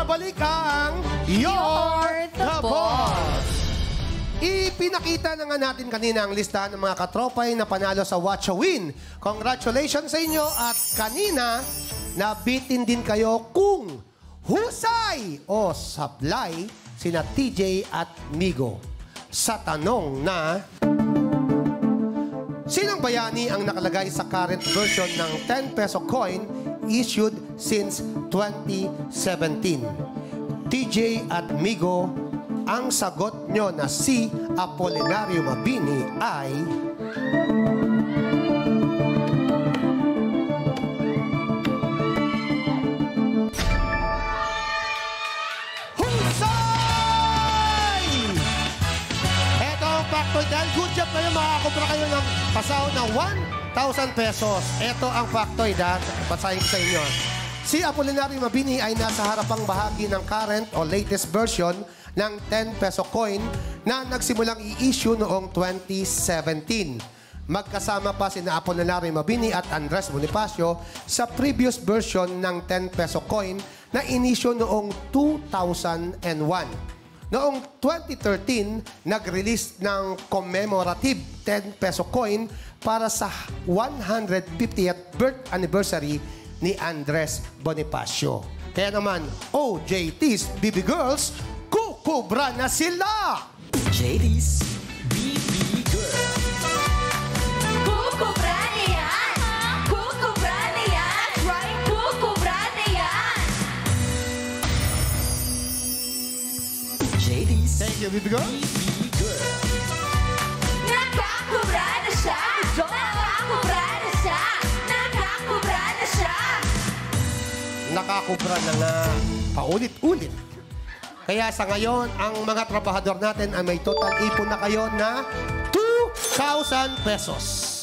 Nagbabalik ang You're the Boss! Ipinakita na nga natin kanina ang listahan ng mga katropay na panalo sa Watch a Win. Congratulations sa inyo at kanina, nabitin din kayo kung husay o sablay sina TJ at Migo. Sa tanong na, sinong bayani ang nakalagay sa current version ng 10 peso coin issued since 2017? TJ at Migo, ang sagot nyo na si Apolinario Mabini ay... Husay! Ito ang factoid dahil good job kayo, makakubra kayo ng pasahod ng 1,000 pesos. Ito ang factoid, ha? Basahin ko sa inyo. Si Apolinario Mabini ay nasa harapang bahagi ng current o latest version ng 10 peso coin na nagsimulang i-issue noong 2017. Magkasama pa sina Apolinario Mabini at Andres Bonifacio sa previous version ng 10 peso coin na in-issue noong 2001. Noong 2013, nag-release ng commemorative 10 peso coin para sa 150th birth anniversary ni Andres Bonifacio. Kaya naman, OJT's BB Girls, kukubra na sila! JD's BB Girl. Kukubra na yan! Kukubra na yan! Right? Kukubra na yan! JD's Thank you, BB Girls. BB Girl. Nakakubra na siya! Nakakubra na siya! Nakakubra na siya! Nakakubra na nga paulit-ulit. Kaya sa ngayon, ang mga trabahador natin ay may total ipon na kayo na 2,000 pesos.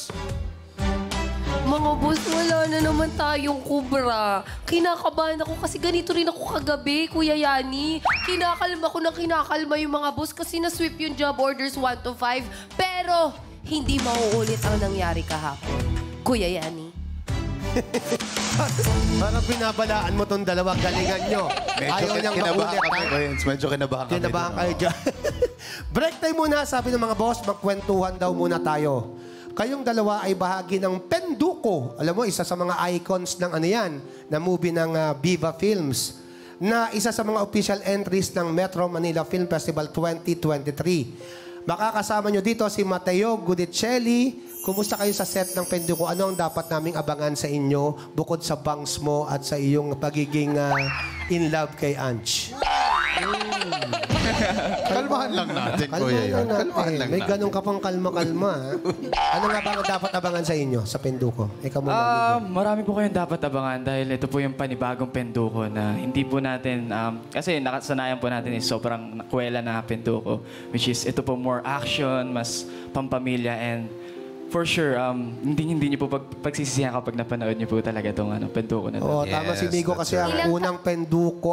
Mga boss, wala na naman tayong kubra. Kinakabahan ako kasi ganito rin ako kagabi, Kuya Yani. Kinakalma ko ng kinakalma yung mga boss kasi na-sweep yung job orders 1 to 5. Pero hindi mauulit ang nangyari kahapon. Kuya Yani. Parang binabalaan mo tong dalawang galingan nyo. Ayaw niyang maulit, ha? Medyo kinabahan kami. Kinabahan kayo dyan. Break time muna, sabi ng mga boss. Magkwentuhan daw muna tayo. Kayong dalawa ay bahagi ng Penduko. Alam mo, isa sa mga icons ng ano yan, na movie ng Viva Films, na isa sa mga official entries ng Metro Manila Film Festival 2023. Makakasama nyo dito si Mateo Gudicelli. Kumusta kayo sa set ng Penduko? Ano ang dapat naming abangan sa inyo bukod sa bangs mo at sa iyong pagiging in love kay Ange? Kalmahan lang natin, Kuya yun. Kalmahan lang May natin. ganun ka pang kalma-kalma. Ano nga ba ang dapat abangan sa inyo sa Penduko? Ikaw muna. Marami po kayong dapat abangan dahil ito po yung panibagong Penduko na hindi po natin, kasi nakasanayan po natin is sobrang nakwela na Penduko, which is ito po more action, mas pampamilya, and for sure, hindi niyo po pagsisisihan kapag napanood niyo po talaga itong Penduko na ito. Oo, tama si Yes, Migo that's kasi ang right. unang Penduko,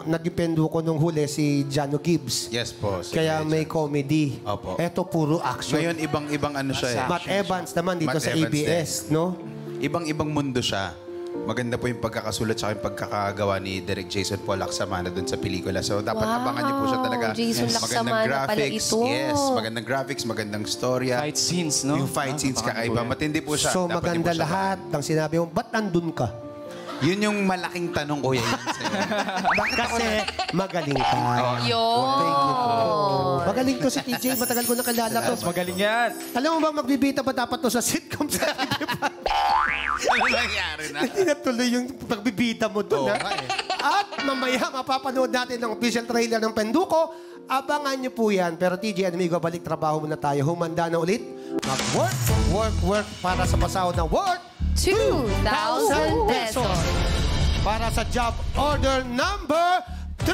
naging Penduko nung huli si Jano Gibbs. Yes po. Kaya may comedy. Opo. Eto puro action. Ngayon, ibang ano siya eh. Matt Evans naman dito Matt sa Evans ABS, no? Ibang mundo siya. Maganda po yung pagkakasulat sa yung pagkakagawa ni Direk Jason Paul Lacsamana doon sa pelikula. So, dapat Wow, abangan niyo po siya talaga. Jason Lacsamana pala ito. Yes, magandang graphics, magandang storya. Fight scenes, no? Yung fight scenes kakaiba. Matindi po siya. So, Dapat niyo maganda po siya lahat ng sinabi mo. Ba't nandun ka? Yun yung malaking tanong, Kuya. Yun sa'yo. Kasi magaling ka. Yun. Thank you po. Magaling to si TJ. Matagal ko nakilala to. Magaling yan! Alam mo bang magbibita pa dapat to sa sitcom sa Ano nangyari na? Hindi natuloy yung pagbibita mo doon, ha? At mamaya, mapapanood natin ang official trailer ng Penduko. Abangan niyo po yan. Pero TJ and Migo, balik trabaho muna tayo. Humanda na ulit. Work para sa pasahod ng work. 2,000 pesos. Para sa job order number 3.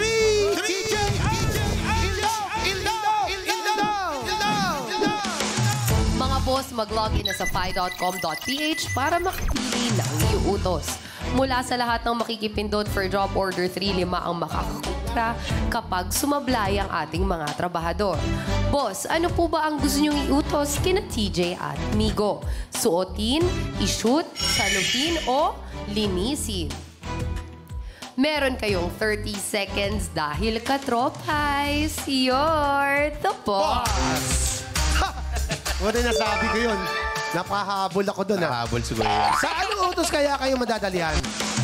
TJ, Mga boss, mag-login na sa fi.com.ph para makapili ng iuutos. Mula sa lahat ng makikipindot for job order 3, 5 ang makakakumpra kapag sumablay ang ating mga trabahador. Boss, ano po ba ang gusto niyong iutos kina TJ at Migo? Suotin, i-shoot, saluhin o linisin? Meron kayong 30 seconds dahil katropay. You're the boss. Wala nasabi ko yun. Napahabol ako doon, ha? Nahabol siguro yan. Sa anong utos kaya kayo madadalian?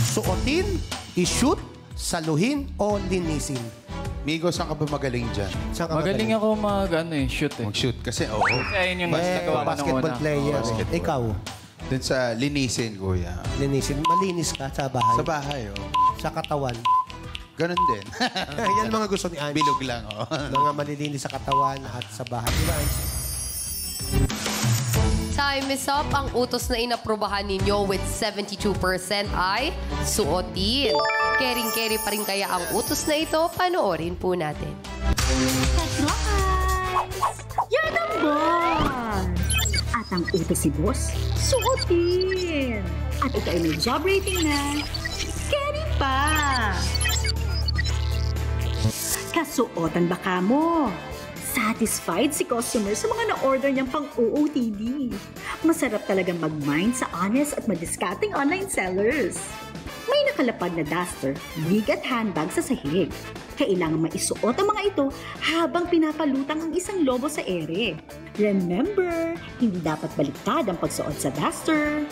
Suotin, i-shoot, saluhin, o linisin? Migo, saan ka ba magaling dyan? Saan ka Magaling ako shoot eh. Mag-shoot kasi, oo. Kasi ayun yung mas nagawa ko nung basketball una. player. Basketball. Ikaw, Doon sa linisin, kuya. linisin. Malinis ka sa bahay. Sa bahay, oh. Sa katawan. Ganon din. Yan mga gusto ni Ange. Bilog lang, oh. Mga malilinis sa katawan at sa bahay. Di ba, Ange? Time is up. Ang utos na inaprubahan ninyo with 72% ay suotin. Kering-keri pa rin kaya ang utos na ito. Panoorin po natin. You're the boss! At ang utos si boss, suotin! At ito ay may job rating na carry pa! Kasuotan ba ka mo? Satisfied si customer sa mga na-order niyang pang-OOTD. Masarap talagang mag-mind sa honest at madiskateng online sellers. May nakalapag na duster, wig at handbag sa sahig. Kailangan maisuot ang mga ito habang pinapalutang ang isang lobo sa ere. Remember, hindi dapat baliktad ang pagsuot sa duster.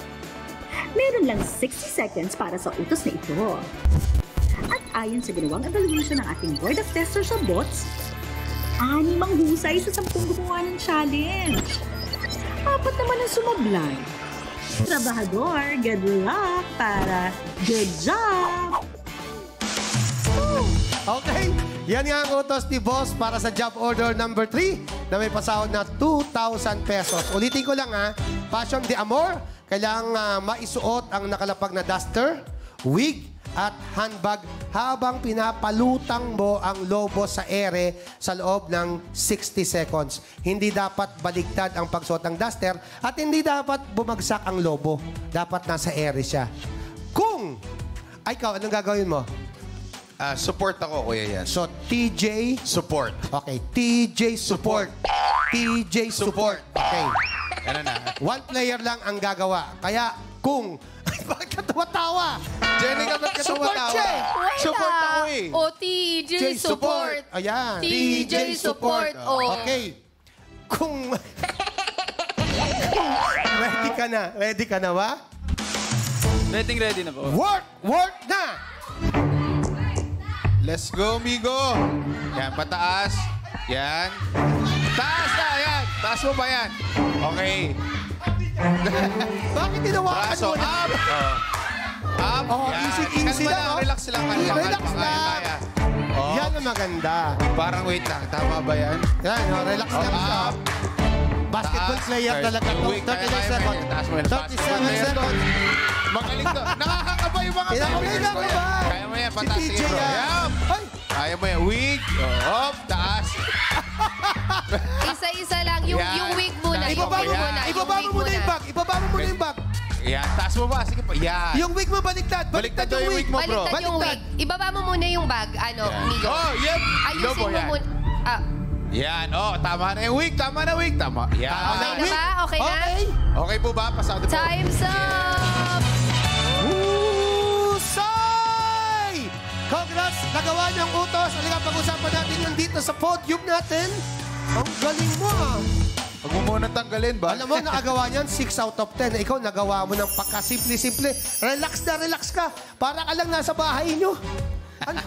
Meron lang 60 seconds para sa utos na ito. At ayon sa ginawang evaluation ng ating Board of Testers sa bots, 6 ang husay sa 10 gumawa ng challenge. 4 naman ang sumablay. Trabahador, good luck para good job! Okay. Yan nga ang utos ni Boss para sa job order number 3 na may pasahod na 2,000 pesos. Ulitin ko lang, ha. Passion de Amor, kailangang maisuot ang nakalapag na duster, wig, at handbag habang pinapalutang mo ang lobo sa ere sa loob ng 60 seconds. Hindi dapat baligtad ang pagsuot ng duster at hindi dapat bumagsak ang lobo. Dapat nasa ere siya. Kung, ikaw, anong gagawin mo? Support ako, kuya yan. So, TJ, Support. okay, TJ support. TJ support. Okay. Ano na? One player lang ang gagawa. Kaya, kung, bakit ka tumatawa? Jenica, ba't ka Support tumatawa? siya eh. Support ako eh. O, TJ support. Ayan. TJ support. O. Okay. Kung... ready ka na. Ready ka na ba? Ready na po. Work! Work na! Let's go, Migo. Yan, pataas. Yan. Taas na, yan. Taas mo pa yan. Okay. Bakit tinawakan Braso, mo na? up. Up. Oh, Yan. easy Kalma lang, oh. Relax lang. Kalma, Relax kalma. lang. Kaya. Oh. Yan ang maganda. Parang wait lang. Tama ba yan? Yan, oh, relax lang siya. Up. Basketball Taas. player talaga to. Wait, 39 kaya, seconds. taas mo yan. 37 Basketball player to. seconds. Magaling to. Nakakakaba yung mga Kinakabahan ko yan. ba? Kaya mo yan. Pataas. Si TJ Sige, bro. yan. Yan. Ay! Kaya mo yan. Wig. Up. Taas. Isa-isa lang. Yung Yan. wig muna. Yung Ibaba wig mo, muna. ibaba mo muna yung bag. Ibaba mo muna yung bag. Yan. Taas mo ba? Sige pa. Yan. Yung wig mo baliktad. Baliktad daw yung wig mo, bro. Baliktad yung wig. Ibaba mo muna yung bag. Ano, Migo. Oh, yep. Ayusin Lobo, mo yan. muna. Ah, Yan. Oh, tama na yung wig. Tama na wig. Tama. Yan. okay na ba? Okay na? Okay. Okay po ba? Pasado po. Time's up! Husay! Congrats! Nagawa niyo ang utos. Halika, pag-usapan natin yung dito sa podium natin. Ang galing mo, ah. Huwag mo muna tanggalin ba? Alam mo, nakagawa niyan 6 out of 10. Ikaw, nagawa mo ng pagkasimple-simple. Relax na relax ka. Para ka lang nasa bahay niyo. Ano?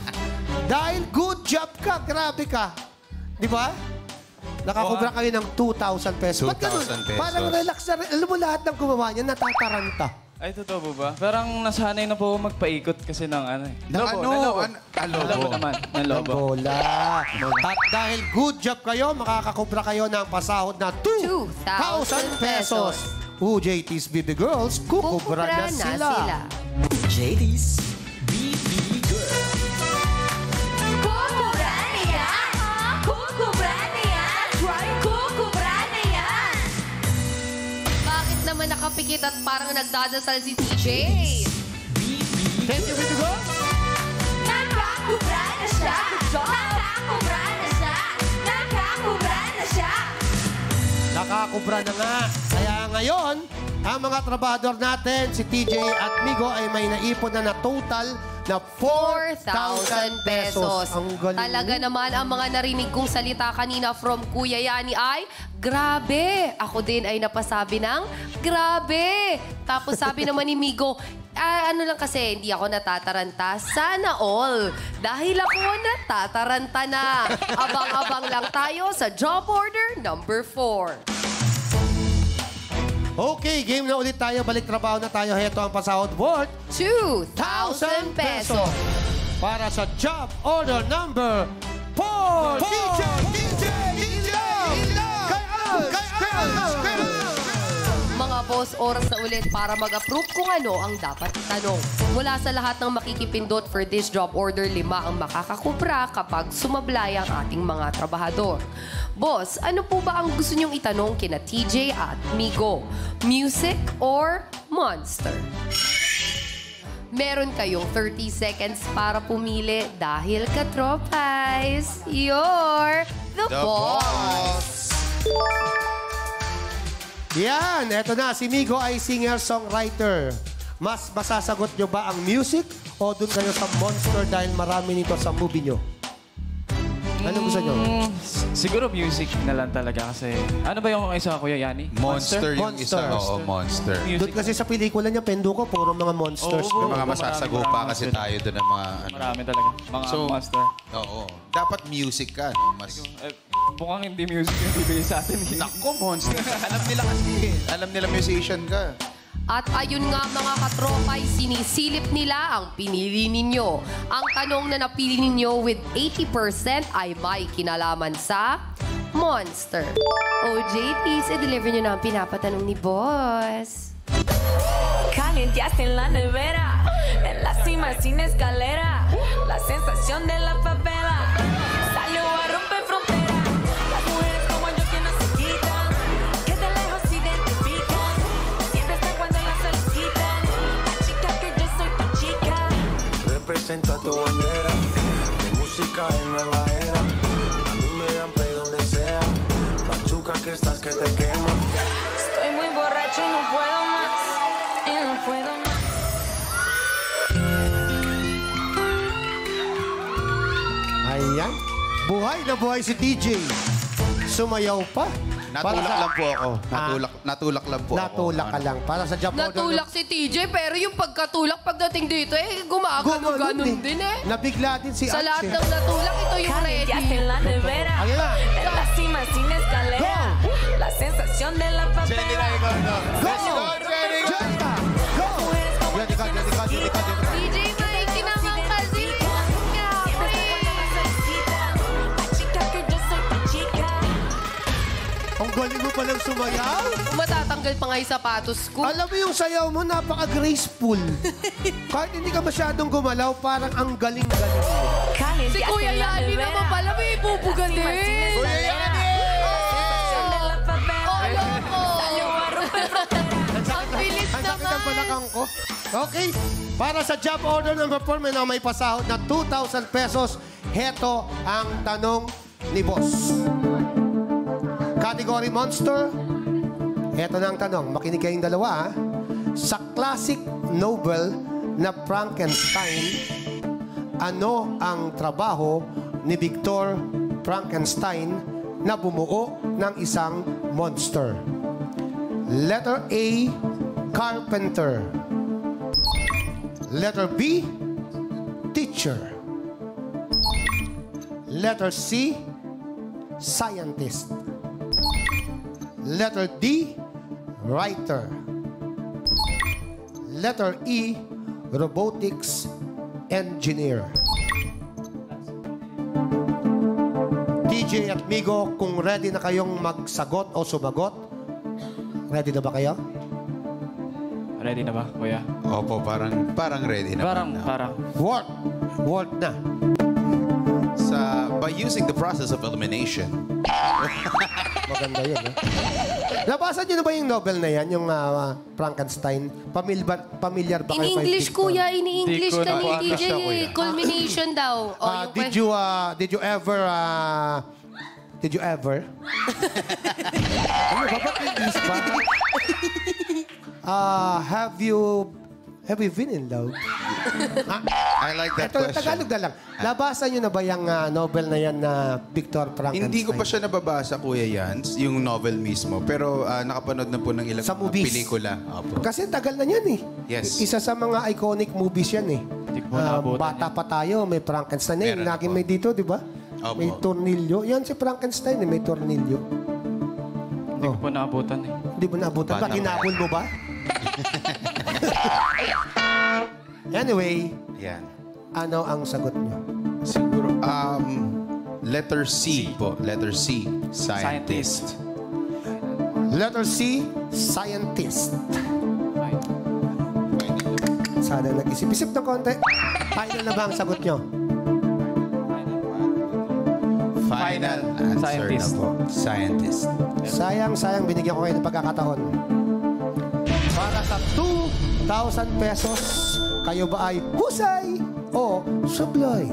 Dahil good job ka, grabe ka. Di ba? Nakakubra kayo ng 2,000 pesos. Ba't ganun? 2,000 pesos. Parang relax na relax. Alam mo, lahat ng gumawa niyan, natataranta. Ay, totoo po ba? Parang nasanay na po ako magpaikot kasi ng ano eh. Ng ano? Lobo. Lobo. Lobo naman. Ng lobo. Bola. At dahil good job kayo, makakakubra kayo ng pasahod na 2,000 pesos. UJT's Baby Girls, kukubra na sila. JD's BB Girl. Kukubra na yan! Kukubra na yan! Try kukubra na yan! Bakit naman nakapikit at parang nagdadasal si TJ? Thank you, Baby Girls. Nakakubra na siya! Nakakubra na siya! Nakakubra na siya! Nakakubra na nga. Kaya ngayon, ang mga trabahador natin, si TJ at Migo, ay may naipon na total na 4,000 pesos. Ang galing. Talaga naman ang mga narinig kong salita kanina from Kuya Yani ay, grabe! Ako din ay napasabi ng, grabe! Tapos sabi naman ni Migo, ano lang kasi, hindi ako natataranta. Sana all. Dahil ako natataranta na. Abang-abang lang tayo sa job order number 4. Okay, game na ulit tayo. Balik trabaho na tayo. Heto ang pasahod worth 2,000 pesos. para sa job order number 4. DJ! Mga boss, oras na ulit para mag-approve kung ano ang dapat itanong. Mula sa lahat ng makikipindot for this job order, 5 ang makakakubra kapag sumablay ang ating mga trabahador. Boss, ano po ba ang gusto niyong itanong kina TJ at Migo? Music or Monster? Meron kayong 30 seconds para pumili dahil katropais, you're the boss! Yan, eto na. Si Migo ay singer-songwriter. Mas masasagot nyo ba ang music o dun kayo sa Monster dahil marami nito sa movie nyo? Ano gusto nyo? Siguro music na lang talaga kasi... Ano ba yung isa, Kuya Yani? Monster yung Monster. isa. Oo, Monster. Doon kasi sa pelikula niya, Penduko, puro mga monsters. Oo. Mga masasagupa kasi tayo doon ng mga... Ano. Marami talaga. Mga monster. Oo. Dapat music ka. No? Mas... Mukhang hindi music yung bibili sa atin. Nako, Monster. Alam nila kasi. Alam nila musician ka. At ayun nga mga katropay, sinisilip nila ang pinili ninyo. Ang tanong na napili ninyo with 80% ay may kinalaman sa Monster. OJ, please, i-deliver nyo na ang pinapatanong ni Boss. Calienteaste en la nevera, en la cima sin escalera, la sensación de la favela salió a romper fronteras. Las mujeres como yo que no se quitan, que de lejos se identifican, siempre están cuando las solicitan. La chica que yo soy tu chica. Representa tu bandera, de música en nueva era. A mí me dan play donde sea, machuca que estás que te quema. Estoy muy borracho y no puedo más, y no puedo más. Ayan. Buhay na buhay si TJ. Sumayaw pa. Natulak lang po ako. Natulak lang po ako. Natulak ka lang. Para sa job order. Natulak si TJ, pero yung pagkatulak pagdating dito, gumagano-ganon din eh. Nabigla din si Sa lahat Archie. ng natulak, ito yung ready. Calienteaste en la nevera, Ayan na. en la cima sin escalera, la sensación de la Jenny na favela. ikaw, no? Go! Let's go, Jenny! Jessica! Go! Jessica, Jessica, Jessica, Jessica. TJ, maiki naman kasi. La chica que yo soy tu chica. Ang galing mo palang sumayaw. Matatanggal pa nga yung sapatos ko. Alam mo yung sayaw mo, napaka-graceful. Kahit hindi ka masyadong gumalaw, parang ang galing-galing mo. Si Calienteaste Kuya en la Yani nevera, naman pala, may ibubuga din. Kuya Yani! sensación de la favela. Salió a romper fronteras. Ang bilis Ang sakit ang naman. balakang ko. Okay. Para sa job order number 4, may pasahod na 2,000 pesos. Heto ang tanong ni Boss. Category Monster. Heto na ang tanong. Makinig kayong dalawa, ha? Sa classic novel na Frankenstein, ano ang trabaho ni Victor Frankenstein na bumuo ng isang monster? Letter A, carpenter. Letter B, teacher. Letter C, scientist. Letter D, writer. Letter E, robotics engineer. TJ at Migo, kung ready na kayong magsagot o sumagot, ready na ba kayo? Ready na ba, Kuya? Opo, parang ready na. Parang. Work. Work na. By using the process of elimination. Maganda yun, eh. Nabasa niyo na ba yung novel na yan, yung Frankenstein? Pamilyar ba In kayo kay English, Victor? Kuya. In English Hindi ko ka ni na- TJ. siya, Kuya. Culmination daw. O, yung Did you ever... Ano ba? Ba't English ba? Have you been in love? I like that Ito, question. Tagalog na lang. Nabasa nyo na ba yung novel na yan na Victor Frankenstein? Hindi ko pa siya nababasa, Kuya Jans, yung novel mismo. Pero nakapanood na po ng ilang Sa movies. pelikula. Opo. Kasi tagal na yan eh. Yes. Isa sa mga iconic movies yan eh. Hindi ko naabutan Bata pa tayo, may Frankenstein. Eh, Meron laging ako. may dito, di ba? Opo. May tornilyo. Yan si Frankenstein eh, may tornilyo. Hindi ko po naabutan eh. Hindi mo naabutan ba? Bata pa. Kinabol mo ba? Anyway, Yan. ano ang sagot nyo? Siguro, letter C po. Letter C. Scientist. Letter C, scientist. Sana nag-isip-isip ng konti. Final na ba ang sagot nyo? Final answer Scientist. na po. Scientist. Sayang, binigyan ko kayo ng pagkakataon. Para sa 2,000 pesos, kayo ba ay husay o sublay?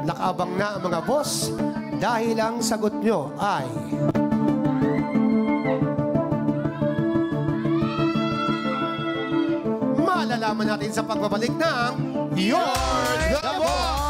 Nakaabang na ang mga boss dahil ang sagot nyo ay... Malalaman natin sa pagbabalik ng You're the Boss!